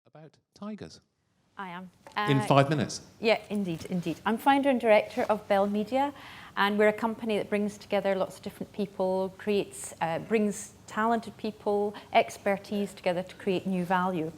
about tigers. I am. In 5 minutes. Yeah, indeed, indeed. I'm founder and director of Belle Media, and we're a company that brings together lots of different people, brings talented people, expertise together to create new value.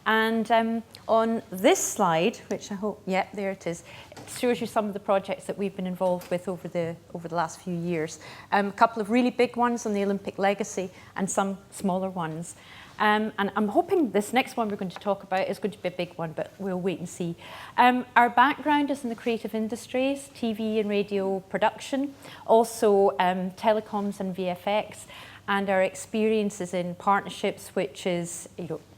And on this slide, which I hope, yeah, there it is, it shows you some of the projects that we've been involved with over the last few years. A couple of really big ones on the Olympic legacy and some smaller ones. And I'm hoping this next one we're going to talk about is going to be a big one, but we'll wait and see. Our background is in the creative industries, TV and radio production, also telecoms and VFX, and our experience is in partnerships, which is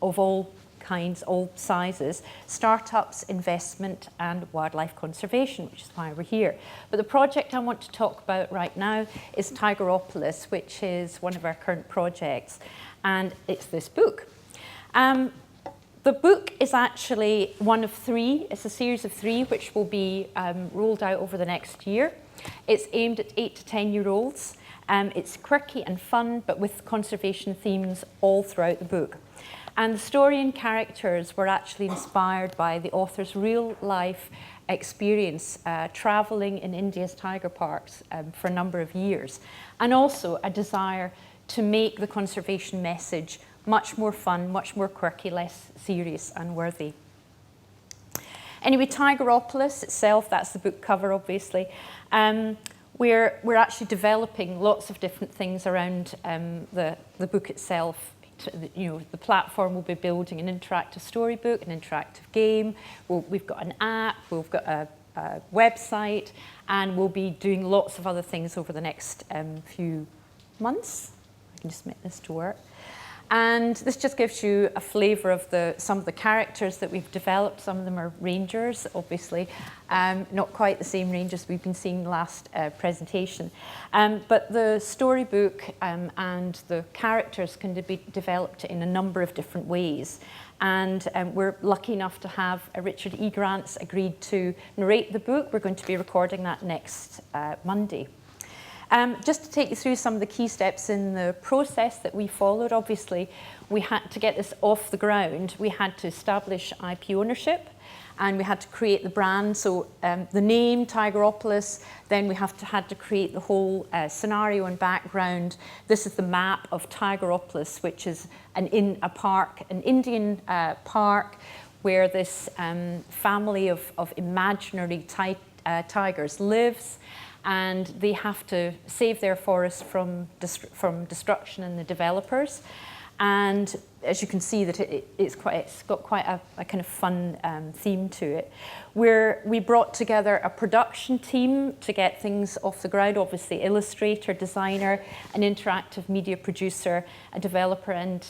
of all kinds, all sizes, startups, investment, and wildlife conservation, which is why we're here. But the project I want to talk about right now is Tigeropolis, which is one of our current projects, and it's this book. The book is actually one of three. It's a series of three, which will be rolled out over the next year. It's aimed at 8 to 10-year-olds. It's quirky and fun, but with conservation themes all throughout the book. And the story and characters were actually inspired by the author's real-life experience traveling in India's tiger parks for a number of years, and also a desire to make the conservation message much more fun, much more quirky, less serious and worthy. Anyway, Tigeropolis itself, that's the book cover, obviously. We're actually developing lots of different things around the book itself. The platform will be building an interactive storybook, an interactive game. We've got an app, we've got a website, and we'll be doing lots of other things over the next few months. I can just make this to work. And this just gives you a flavour of some of the characters that we've developed. Some of them are rangers, obviously, not quite the same rangers we've been seeing last presentation. But the storybook and the characters can be developed in a number of different ways. And we're lucky enough to have Richard E. Grant's agreed to narrate the book. We're going to be recording that next Monday. Just to take you through some of the key steps in the process that we followed, obviously, we had to get this off the ground. We had to establish IP ownership, and we had to create the brand. So the name, Tigeropolis, then we had to create the whole scenario and background. This is the map of Tigeropolis, which is an Indian park, where this family of imaginary tigers lives. And they have to save their forest from destruction and the developers. And as you can see, that it's got quite a kind of fun theme to it. We brought together a production team to get things off the ground, obviously illustrator, designer, an interactive media producer, a developer, and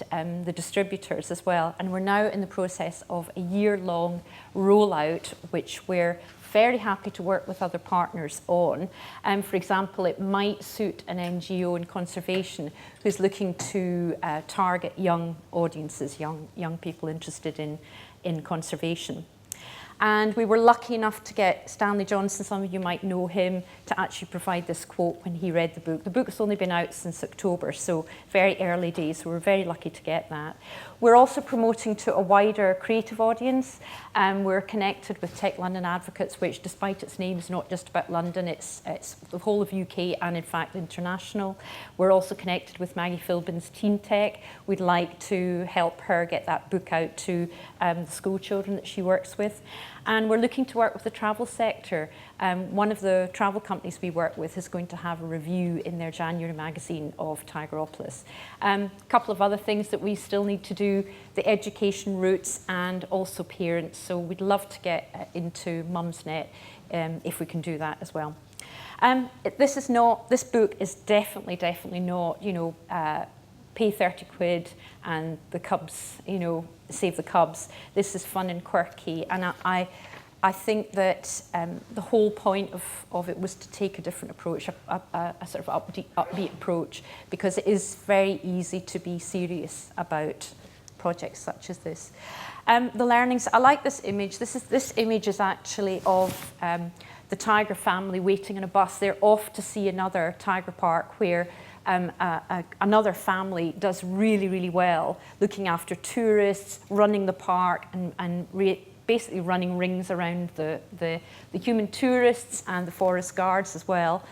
the distributors as well. And we're now in the process of a year-long rollout, which we're very happy to work with other partners on. For example, it might suit an NGO in conservation who's looking to target young audiences, young people interested in conservation. And we were lucky enough to get Stanley Johnson, some of you might know him, to actually provide this quote when he read the book. The book's only been out since October, so very early days, so we're very lucky to get that. We're also promoting to a wider creative audience. We're connected with Tech London Advocates, which, despite its name, is not just about London, it's the whole of UK and, in fact, international. We're also connected with Maggie Philbin's Teen Tech. We'd like to help her get that book out to the school children that she works with. And we're looking to work with the travel sector. One of the travel companies we work with is going to have a review in their January magazine of Tigeropolis. A couple of other things that we still need to do, the education routes and also parents. So we'd love to get into Mumsnet if we can do that as well. This book is definitely not, pay 30 quid and the cubs, save the cubs. This is fun and quirky, and I think that the whole point of it was to take a different approach, a sort of upbeat approach, because it is very easy to be serious about projects such as this. The learnings, I like this image. This image is actually of the tiger family waiting on a bus. They're off to see another tiger park where another family does really, really well, looking after tourists, running the park, and basically running rings around the human tourists and the forest guards as well.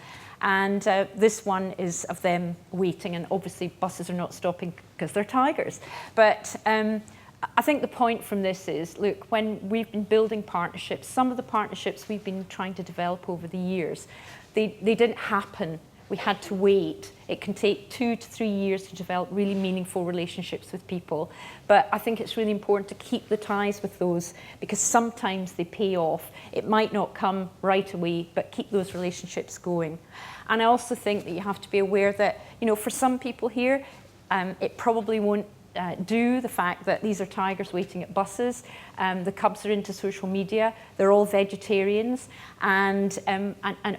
And this one is of them waiting, and obviously buses are not stopping because they're tigers. But I think the point from this is, look, when we've been building partnerships, some of the partnerships we've been trying to develop over the years, they didn't happen. We had to wait. It can take 2 to 3 years to develop really meaningful relationships with people. But I think it's really important to keep the ties with those, because sometimes they pay off. It might not come right away, but keep those relationships going. And I also think that you have to be aware that, you know, for some people here, it probably won't do the fact that these are tigers waiting at buses. The cubs are into social media. They're all vegetarians, and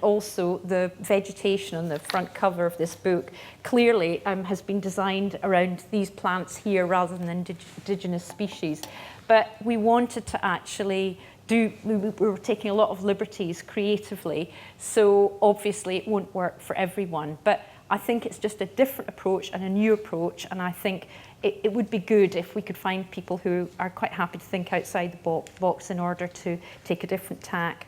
also the vegetation on the front cover of this book clearly has been designed around these plants here rather than indigenous species. But we wanted to actually we were taking a lot of liberties creatively, so obviously it won't work for everyone. But I think it's just a different approach and a new approach, and I think it would be good if we could find people who are quite happy to think outside the box in order to take a different tack.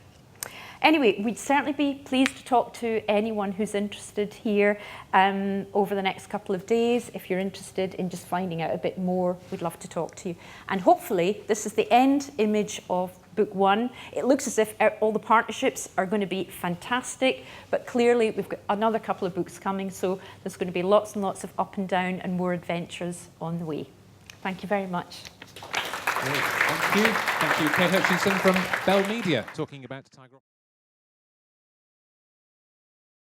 Anyway, we'd certainly be pleased to talk to anyone who's interested here over the next couple of days. If you're interested in just finding out a bit more, we'd love to talk to you. And hopefully this is the end image of book 1. It looks as if all the partnerships are going to be fantastic, but clearly we've got another couple of books coming, so there's going to be lots and lots of up and down and more adventures on the way. Thank you very much. Great. Thank you. Thank you, Kate Hutchinson from Belle Media, talking about Tigeropolis.